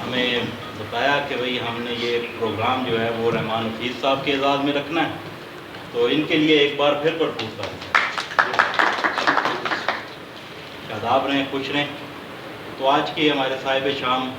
ہمیں بتایا کہ بھئی ہم نے یہ پروگرام جو ہے وہ رحمان حفیظ صاحب کے اعزاز میں رکھنا ہے، تو ان کے لیے ایک بار پھر پڑھتا ہے شاداب رہیں، خوش رہیں۔ تو آج کے ہمارے صاحب شام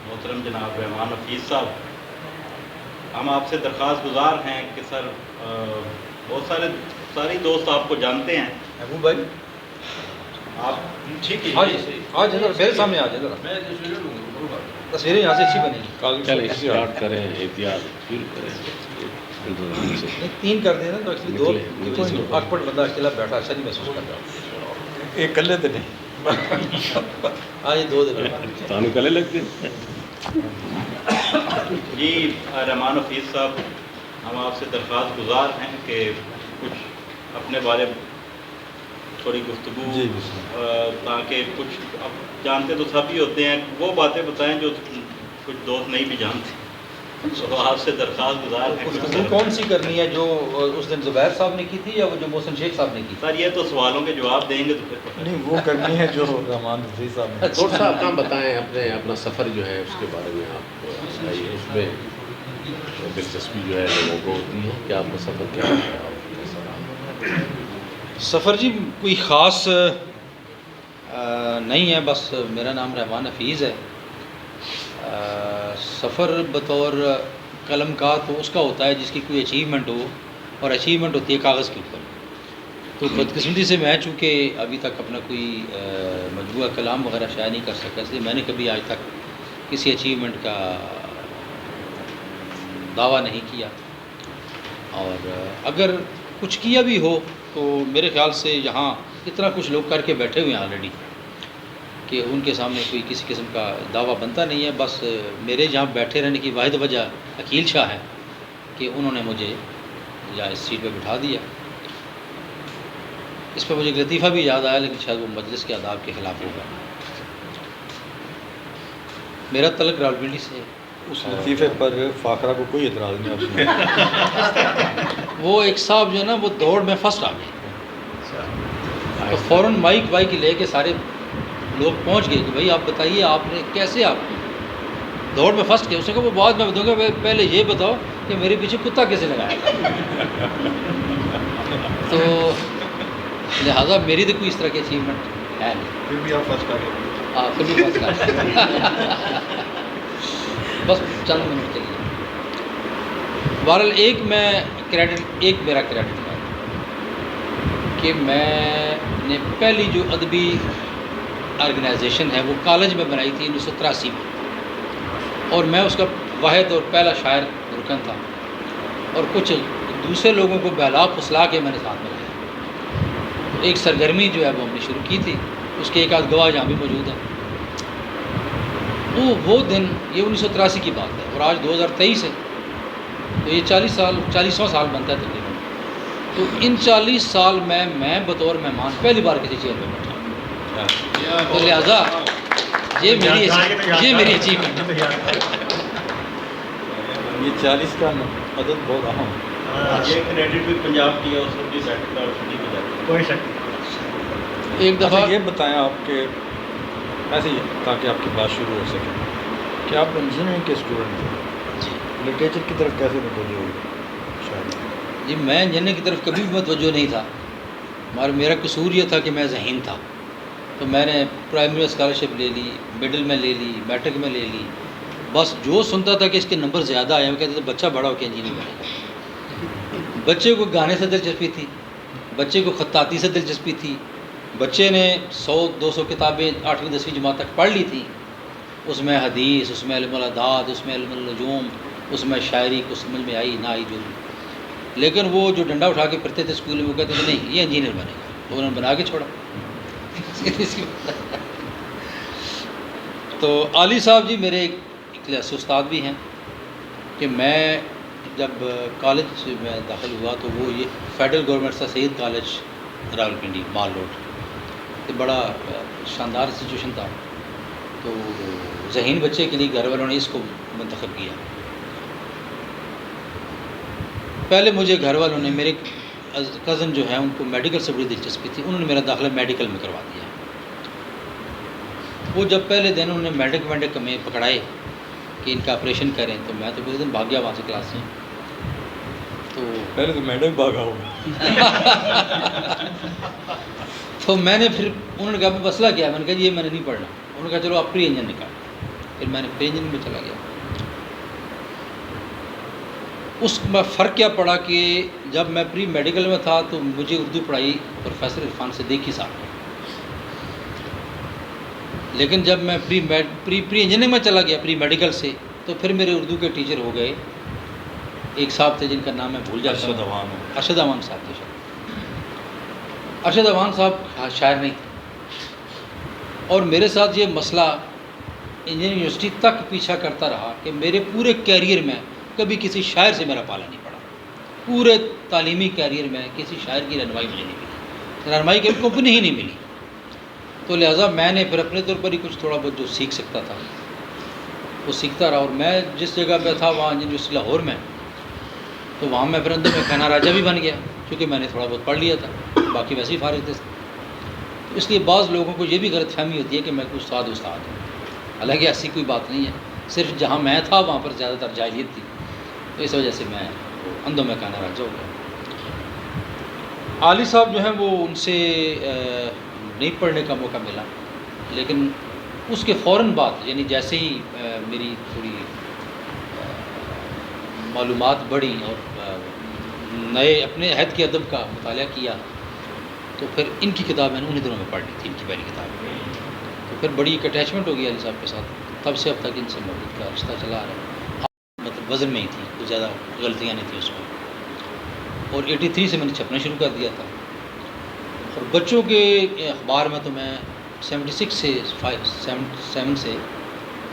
محترم جناب رحمان حفیظ صاحب، ہم آپ سے درخواست گزار ہیں کہ سر بہت سارے دوست آپ کو جانتے ہیں۔ محبوب بھائی آپ ٹھیک ہے آج میرے سامنے آ جائے، تصویریں یہاں سے اچھی بنے گی۔ چلیں اسٹارٹ کریں، احتیاط شروع کریں۔ 3 کر دیں نا تو ایکچولی 2 اکپٹ بندہ اکیلا بیٹھا اچھا نہیں محسوس کرتا، ایک کلے تو نہیں، ہاں یہ 2 دے تانوں کلے لگتے ہیں۔ جی رحمان حفیظ صاحب، ہم آپ سے درخواست گزار ہیں کہ کچھ اپنے بارے تھوڑی گفتگو، تاکہ کچھ اب جانتے تو سب ہی ہوتے ہیں، وہ باتیں بتائیں جو کچھ دوست نہیں بھی جانتے، تو آپ سے درخواست گزار ہیں۔ گفتگو کون سی کرنی ہے، جو اس دن زبیر صاحب نے کی تھی یا وہ جو محسن شیخ صاحب نے کی؟ سر یہ تو سوالوں کے جواب دیں گے تو پھر پتہ نہیں، وہ کرنی ہے جو رحمان حفیظ صاحب نے۔ ڈاکٹر صاحب کام بتائیں اپنا سفر جو ہے اس کے بارے میں آپ بتائیے، اس میں دلچسپی جو ہے لوگوں کو ہوتی ہے کہ آپ کا سفر کیا ہے؟ سفر جی کوئی خاص نہیں ہے، بس میرا نام رحمان حفیظ ہے۔ سفر بطور قلم کا تو اس کا ہوتا ہے جس کی کوئی اچیومنٹ ہو، اور اچیومنٹ ہوتی ہے کاغذ کے اوپر۔ تو بدقسمتی سے میں چونکہ ابھی تک اپنا کوئی مجموعہ کلام وغیرہ شائع نہیں کر سکا، اس لیے میں نے کبھی آج تک کسی اچیومنٹ کا دعویٰ نہیں کیا، اور اگر کچھ کیا بھی ہو تو میرے خیال سے یہاں اتنا کچھ لوگ کر کے بیٹھے ہوئے ہیں آلریڈی کہ ان کے سامنے کوئی کسی قسم کا دعویٰ بنتا نہیں ہے۔ بس میرے یہاں بیٹھے رہنے کی واحد وجہ عقیل شاہ ہے کہ انہوں نے مجھے یا اس سیٹ پہ بٹھا دیا۔ اس پہ مجھے ایک لطیفہ بھی یاد آیا، لیکن شاید وہ مجلس کے آداب کے خلاف ہوگا۔ میرا تعلق راولپنڈی سے ہے۔ اس لطیفے پر فاخرہ کو کوئی اعتراض نہیں آپ نے؟ وہ ایک صاحب جو ہے نا وہ دوڑ میں فرسٹ آ گئے، تو فوراً مائک لے کے سارے لوگ پہنچ گئے کہ بھائی آپ بتائیے آپ نے کیسے آپ دوڑ میں فرسٹ کیا؟ اس نے کہا وہ بعد میں بتاؤں گا، پہلے یہ بتاؤ کہ میرے پیچھے کتا کیسے لگایا۔ تو لہٰذا میری تو کوئی اس طرح کی اچیومنٹ ہے نہیں۔ پھر بھی آپ فرسٹ آ گئے؟ ہاں پھر بھی فرسٹ آ گئے۔ بس چند منٹ کے لیے۔ بہرحال ایک میرا کریڈٹ ہے کہ میں نے پہلی جو ادبی آرگنائزیشن ہے وہ کالج میں بنائی تھی 1983 میں، اور میں اس کا واحد اور پہلا شاعر رکن تھا، اور کچھ دوسرے لوگوں کو بہلا پھسلا کے میں نے ساتھ میں لایا۔ ایک سرگرمی جو ہے وہ ہم نے شروع کی تھی، اس کے ایک آدھ گواہ یہاں بھی موجود ہیں۔ وہ دن، یہ 1983 کی بات ہے، اور آج 2023 ہے، تو یہ 40واں سال بنتا ہے تقریباً۔ تو ان 40 سال میں بطور مہمان پہلی بار کسی چیئر پہ بیٹھا، تو لہٰذا یہ میری اچیومنٹ ہے۔ یہ 40 کا عدد بہت اہم ہے۔ یہ کریڈٹ بھی پنجاب کی ہے، اس وقت بھی سیٹ پہ جاتی ہے، کوئی شک نہیں۔ ایک دفعہ یہ بتائیں آپ کے ایسے ہی تاکہ آپ کی بات شروع ہو سکے کہ آپ انجینئرنگ کے اسٹوڈنٹ تھے، لٹریچر کی طرف کیسے متوجہ ہوئے؟ شاید جی میں انجینئرنگ کی طرف کبھی بھی متوجہ نہیں تھا، مگر میرا قصور یہ تھا کہ میں ذہین تھا۔ تو میں نے پرائمری میں اسکالرشپ لے لی، مڈل میں لے لی، میٹرک میں لے لی، بس جو سنتا تھا کہ اس کے نمبر زیادہ آئے وہ کہتے تھے بچہ بڑا ہو کے انجینئر بنے گا۔ بچے کو گانے سے دلچسپی تھی، بچے کو خطاطی سے دلچسپی تھی، بچے نے 100-200 کتابیں 8ویں 10ویں جماعت تک پڑھ لی تھیں، اس میں حدیث، اس میں علم الاداد، اس میں علم النجوم، اس میں شاعری کو سمجھ میں آئی نہ آئی جو بھی، لیکن وہ جو ڈنڈا اٹھا کے پھرتے تھے اسکول میں وہ کہتے تھے نہیں یہ انجینئر بنے گا، تو انہوں نے بنا کے چھوڑا۔ تو علی صاحب جی میرے ایک کلاسی استاد بھی ہیں کہ میں جب کالج میں داخل ہوا تو وہ یہ فیڈرل گورنمنٹ سے سید کالج راولپنڈی مال روڈ، یہ بڑا شاندار انسٹیٹیوشن تھا، تو ذہین بچے کے لیے گھر والوں نے اس کو منتخب کیا۔ پہلے مجھے گھر والوں نے، میرے کزن جو ہیں ان کو میڈیکل سے بڑی دلچسپی تھی، انہوں نے میرا داخلہ میڈیکل میں کروا دیا۔ وہ جب پہلے دن انہوں نے میڈک میں پکڑائے کہ ان کا آپریشن کریں، تو میں تو پورے دن بھاگ گیا وہاں سے کلاس سے. تو پہلے تو میڈم بھاگا ہوں. تو میں نے پھر انہوں نے کہا مسئلہ کیا ہے، میں نے کہا یہ میں نے نہیں پڑھنا. انہوں نے کہا چلو آپ پری انجن نکال. پھر میں نے پری انجن میں چلا گیا. اس میں فرق کیا پڑا کہ جب میں پری میڈیکل میں تھا تو مجھے اردو پڑھائی پروفیسر عرفان صدیقی صاحب نے، لیکن جب میں پری انجینئرنگ میں چلا گیا پری میڈیکل سے، تو پھر میرے اردو کے ٹیچر ہو گئے ایک صاحب تھے جن کا نام میں بھول جاتا ہوں، ارشد امان صاحب تھے. ارشد امان صاحب شاعر نہیں تھے، اور میرے ساتھ یہ مسئلہ انجینئرنگ یونیورسٹی تک پیچھا کرتا رہا کہ میرے پورے کیریئر میں کبھی کسی شاعر سے میرا پالا نہیں پڑا. پورے تعلیمی کیریئر میں کسی شاعر کی رہنمائی مجھے نہیں ملی، رہنمائی کی کمپنی ہی نہیں ملی. تو لہٰذا میں نے پھر اپنے طور پر ہی کچھ تھوڑا بہت جو سیکھ سکتا تھا وہ سیکھتا رہا. اور میں جس جگہ پہ تھا وہاں یونیورسٹی لاہور میں، تو وہاں میں پھر اندر میں کہنا راجہ بھی بن گیا، کیونکہ میں نے تھوڑا بہت پڑھ لیا تھا، باقی ویسے ہی فارغ تھے. تو اس لیے بعض لوگوں کو یہ بھی غلط فہمی ہوتی ہے کہ میں کوئی استاد ہوں، حالانکہ ایسی کوئی بات نہیں ہے. صرف جہاں میں تھا وہاں پر زیادہ تر جاہلیت تھی، تو اس وجہ سے میں اندھوں میں کہنا راجہ ہو گیا. عالی صاحب جو ہیں وہ ان سے نہیں پڑھنے کا موقع ملا، لیکن اس کے فوراً بعد یعنی جیسے ہی میری تھوڑی معلومات بڑھی اور نئے اپنے عہد کے ادب کا مطالعہ کیا، تو پھر ان کی کتاب میں نے انہیں دنوں میں پڑھ لی تھی، ان کی پہلی کتاب. تو پھر بڑی ایک اٹیچمنٹ ہو گئی علی صاحب کے ساتھ، تب سے اب تک ان سے محبت کا رشتہ چلا آ رہا ہے. مطلب وزن میں ہی تھی، کچھ زیادہ غلطیاں نہیں تھیں اس میں. اور 83 سے میں نے چھپنا شروع کر دیا تھا. اور بچوں کے اخبار میں تو میں 76 سے 7 سے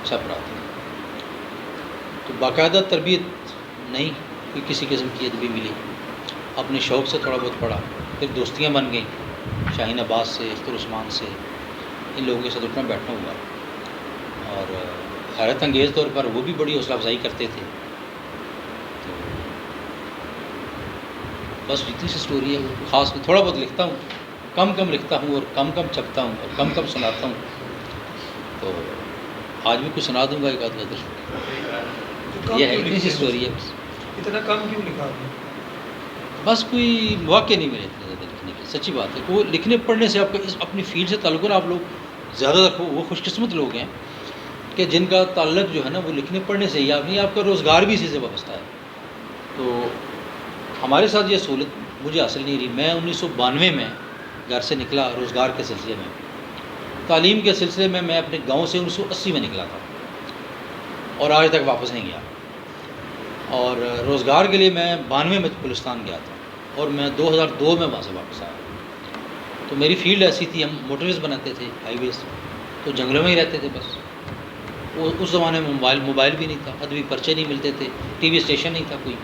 چھپ رہا تھا. تو باقاعدہ تربیت نہیں کوئی کسی قسم کی ادبی ملی، اپنے شوق سے تھوڑا بہت پڑھا. پھر دوستیاں بن گئیں شاہین عباس سے، اختر عثمان سے، ان لوگوں کے ساتھ اٹھنا بیٹھنا ہوا. اور حیرت انگیز طور پر وہ بھی بڑی حوصلہ افزائی کرتے تھے. بس جتنی سی سٹوری ہے وہ خاص تھوڑا بہت لکھتا ہوں، کم لکھتا ہوں اور کم چھپتا ہوں اور کم سناتا ہوں. تو آج بھی کچھ سنا دوں گا ایک آدھ غزل. یہ ہے اتنی سی سٹوری ہے. بس اتنا کم کیوں لکھا آپ نے؟ بس کوئی مواقع نہیں ملے اتنے زیادہ لکھنے کی. سچی بات ہے وہ لکھنے پڑھنے سے آپ کا اپنی فیلڈ سے تعلق ہے نا. آپ لوگ زیادہ تر وہ خوش قسمت لوگ ہیں کہ جن کا تعلق جو ہے نا وہ لکھنے پڑھنے سے ہی، نہیں آپ کا روزگار بھی اسی سے وابستہ ہے. تو ہمارے ساتھ یہ سہولت مجھے حاصل نہیں رہی. میں 1992 میں گھر سے نکلا روزگار کے سلسلے میں. تعلیم کے سلسلے میں میں اپنے گاؤں سے 1980 میں نکلا تھا اور آج تک واپس نہیں گیا. اور روزگار کے لیے میں 92 میں پولستان گیا تھا اور میں 2002 میں وہاں سے واپس آیا. تو میری فیلڈ ایسی تھی، ہم موٹر ویز بناتے تھے، ہائی ویز، تو جنگلوں میں ہی رہتے تھے. بس اس زمانے میں موبائل بھی نہیں تھا، ادبی پرچے نہیں ملتے تھے، ٹی وی اسٹیشن نہیں تھا، کوئی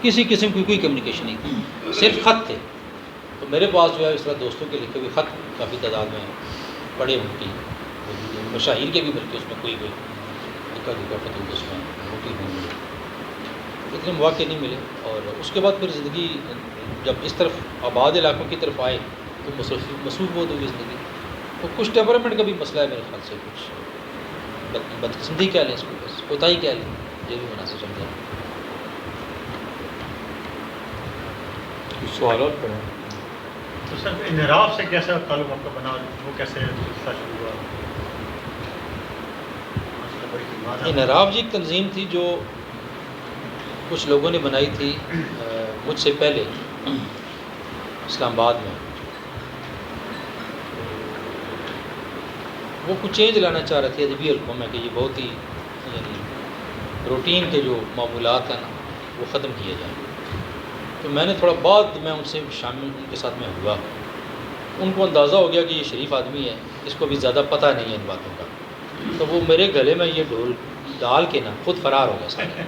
کسی قسم کی کوئی کمیونیکیشن نہیں تھی، صرف خط تھے. تو میرے پاس جو ہے اس طرح دوستوں کے لکھے ہوئے خط کافی تعداد میں پڑے ہوتی، مشاہیر کے بھی بلکہ اس میں کوئی دکا فتوح اس میں ہوتی ہوں. اتنے مواقع نہیں ملے. اور اس کے بعد پھر زندگی جب اس طرف آباد علاقوں کی طرف آئے تو مصروف بہت ہوگی زندگی. تو کچھ ٹیمپرامنٹ کا بھی مسئلہ ہے میرے خیال سے، کچھ بدقسمتی کہہ لیں اس کو، بس کوتاہی کہہ لیں، یہ بھی مناسب سمجھا. سوالات کریں. تو سر انحراف سے کیسا تعلق آپ کا بنا، وہ کیسے رشتہ شروع ہوا؟ انحراف جی ایک تنظیم تھی جو کچھ لوگوں نے بنائی تھی مجھ سے پہلے اسلام آباد میں. وہ کچھ چینج لانا چاہ رہے تھے ادبی حلقوں میں کہ یہ بہت ہی یعنی روٹین کے جو معمولات ہیں نا وہ ختم کیے جائیں. تو میں نے تھوڑا بعد میں ان سے شامل ان کے ساتھ میں ہوا. ان کو اندازہ ہو گیا کہ یہ شریف آدمی ہے، اس کو بھی زیادہ پتہ نہیں ہے ان باتوں کا. تو وہ میرے گلے میں یہ ڈھول ڈال کے نا خود فرار ہو گیا سارا.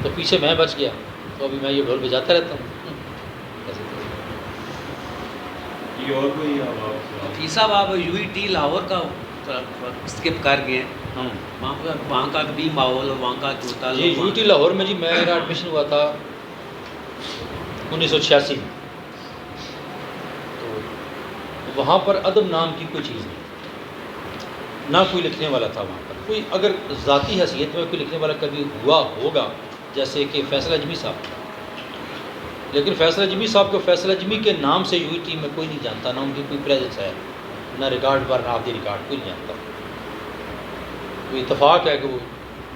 تو پیچھے میں بچ گیا. تو ابھی میں یہ ڈھول بجاتا رہتا ہوں. یہ اور کوئی حفیظ صاحب آپ UET لاہور کا اسکپ کر گئے ہیں، وہاں کا بھی ماحول اور وہاں کا جو تعلق. جی UET لاہور میں جی میرا ایڈمیشن ہوا تھا 1986 میں. تو وہاں پر ادب نام کی کوئی چیز نہیں. نہ کوئی لکھنے والا تھا وہاں پر. کوئی اگر ذاتی حیثیت میں کوئی لکھنے والا کبھی ہوا ہوگا جیسے کہ فیصل اجمی صاحب، لیکن فیصل اجمی صاحب کو فیصل اجمی کے نام سے یو ٹی میں کوئی نہیں جانتا، نہ ان کی کوئی پریزنس ہے، نہ ریکارڈ پر نہ آدھی ریکارڈ، کوئی نہیں جانتا. کوئی اتفاق ہے کہ وہ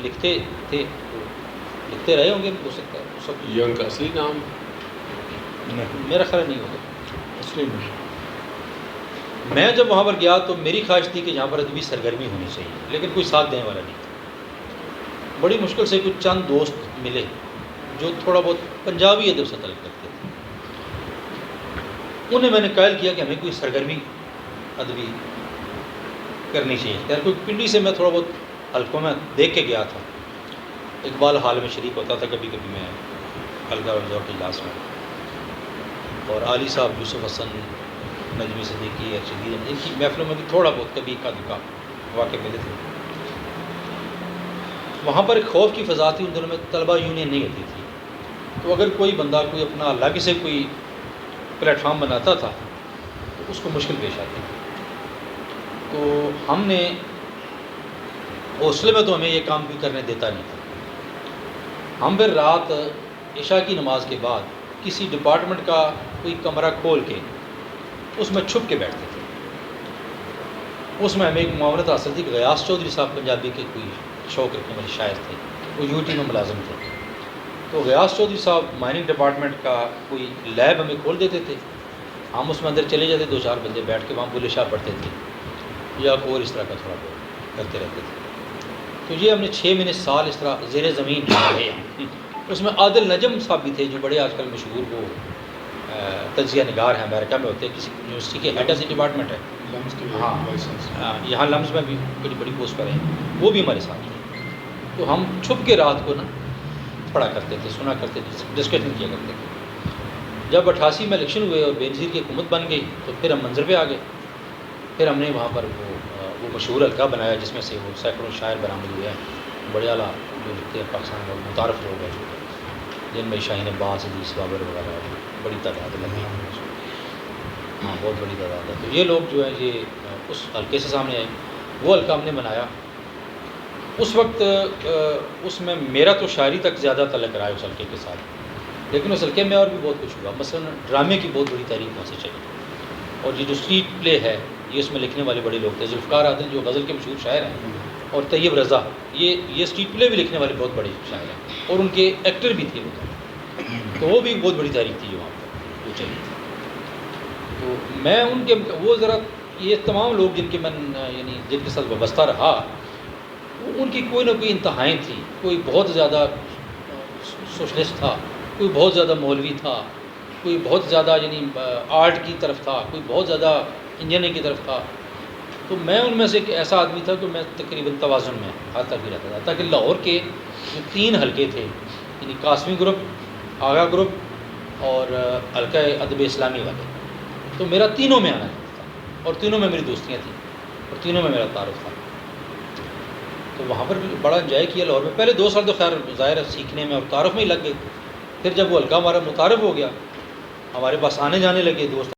لکھتے تھے، لکھتے رہے ہوں گے، ہو سکتا ہے اس وقت. یہ ان کا اصلی نام میرا خیال نہیں ہوگا. اس لیے نہیں. میں جب وہاں پر گیا تو میری خواہش تھی کہ یہاں پر ادبی سرگرمی ہونی چاہیے، لیکن کوئی ساتھ دینے والا نہیں تھا. بڑی مشکل سے کچھ چند دوست ملے جو تھوڑا بہت پنجابی ادب سے تعلق رکھتے تھے. انہیں میں نے قائل کیا کہ ہمیں کوئی سرگرمی ادبی کرنی چاہیے. خیر کوئی پنڈی سے میں تھوڑا بہت حلقوں میں دیکھ کے گیا تھا. اقبال حال میں شریک ہوتا تھا کبھی کبھی میں حلقہ اور ذوق کے اجلاس میں، اور علی صاحب، یوسف حسن، نجمی صدیقی، ارشدی، ان کی محفلوں میں بھی تھوڑا بہت کبھی کا دکا واقع ملے تھے. وہاں پر ایک خوف کی فضا تھی. ان دنوں میں طلبہ یونین نہیں ہوتی تھی، تو اگر کوئی بندہ کوئی اپنا الگ سے کوئی پلیٹ فارم بناتا تھا تو اس کو مشکل پیش آتی تھی. تو ہم نے حوصلے میں تو ہمیں یہ کام کوئی کرنے دیتا نہیں تھا. ہم پھر رات عشاء کی نماز کے بعد کسی ڈپارٹمنٹ کا کوئی کمرہ کھول کے اس میں چھپ کے بیٹھتے تھے. اس میں ہمیں ایک معاونت حاصل تھی کہ غیاث چودھری صاحب پنجابی کے کوئی شوق رکھنے والے شاعر تھے، وہ یو ٹی میں ملازم تھے. تو غیاث چودھری صاحب مائننگ ڈپارٹمنٹ کا کوئی لیب ہمیں کھول دیتے تھے. ہم اس میں اندر چلے جاتے، 2-4 بندے بیٹھ کے وہاں بلے شاہ پڑھتے تھے یا اور اس طرح کا تھوڑا بہت کرتے رہتے تھے. تو یہ ہم نے 6 مہینے سال اس طرح زیر زمین رہے. اس میں عادل نجم صاحب بھی تھے جو بڑے آج کل مشہور وہ تجزیہ نگار ہیں، امریکہ میں ہوتے ہیں، کسی یونیورسٹی کے ہیڈ ایسی ڈپارٹمنٹ ہے. ہاں یہاں لمز میں بھی بڑی بڑی پوسٹ پر ہیں، وہ بھی ہمارے ساتھ ہیں. تو ہم چھپ کے رات کو نا پڑھا کرتے تھے، سنا کرتے تھے، ڈسکشن کیا کرتے تھے. جب 88 میں الیکشن ہوئے اور بے نظیر کی حکومت بن گئی تو پھر ہم منظر پہ آ گئے. پھر ہم نے وہاں پر وہ مشہور حلقہ بنایا جس میں سے وہ سینکڑوں شاعر برآمد ہوئے ہیں، بڑے اعلیٰ جو لکھتے ہیں پاکستان میں متعارف لوگ ہیں، جن میں شاہین عباس، حدیث بابر وغیرہ بڑی تعداد لگی. ہاں بہت بڑی تعداد ہے. تو یہ لوگ جو ہیں یہ اس حلقے سے سامنے آئے. وہ حلقہ ہم نے بنایا. اس وقت اس میں میرا تو شاعری تک زیادہ تعلق رہا ہے اس حلقے کے ساتھ، لیکن اس حلقے میں اور بھی بہت کچھ ہوا. مثلا ڈرامے کی بہت بڑی تاریخ وہاں سے چلی، اور یہ جو اسٹریٹ پلے ہے یہ اس میں لکھنے والے بڑے لوگ تھے. ذوالفقار عادل جو غزل کے مشہور شاعر ہیں، اور طیب رضا، یہ اسٹریٹ پلے بھی لکھنے والے بہت بڑے شاعر ہیں، اور ان کے ایکٹر بھی تھے وہ. تو وہ بھی بہت بڑی تاریخ تھی جو وہاں پر وہ چلی تھی. تو میں ان کے وہ ذرا یہ تمام لوگ جن کے میں یعنی جن کے ساتھ وابستہ رہا، ان کی کوئی نہ کوئی انتہائیں تھیں. کوئی بہت زیادہ سوشلسٹ تھا، کوئی بہت زیادہ مولوی تھا، کوئی بہت زیادہ یعنی آرٹ کی طرف تھا، کوئی بہت زیادہ انجینئرنگ کی طرف تھا. تو میں ان میں سے ایک ایسا آدمی تھا کہ میں تقریباً توازن میں ہر تک بھی رہتا تھا، تاکہ لاہور کے جو 3 حلقے تھے یعنی قاسمی گروپ، آغا گروپ اور حلقہ ادب اسلامی والے، تو میرا تینوں میں آنا تھا، اور تینوں میں میری دوستیاں تھیں، اور تینوں میں میرا تعارف تھا. تو وہاں پر بڑا انجوائے کیا لاہور میں. پہلے 2 سال تو خیر ظاہر ہے سیکھنے میں اور تعارف میں ہی لگ گئے. پھر جب وہ حلقہ ہمارا متعارف ہو گیا، ہمارے پاس آنے جانے لگے دوست.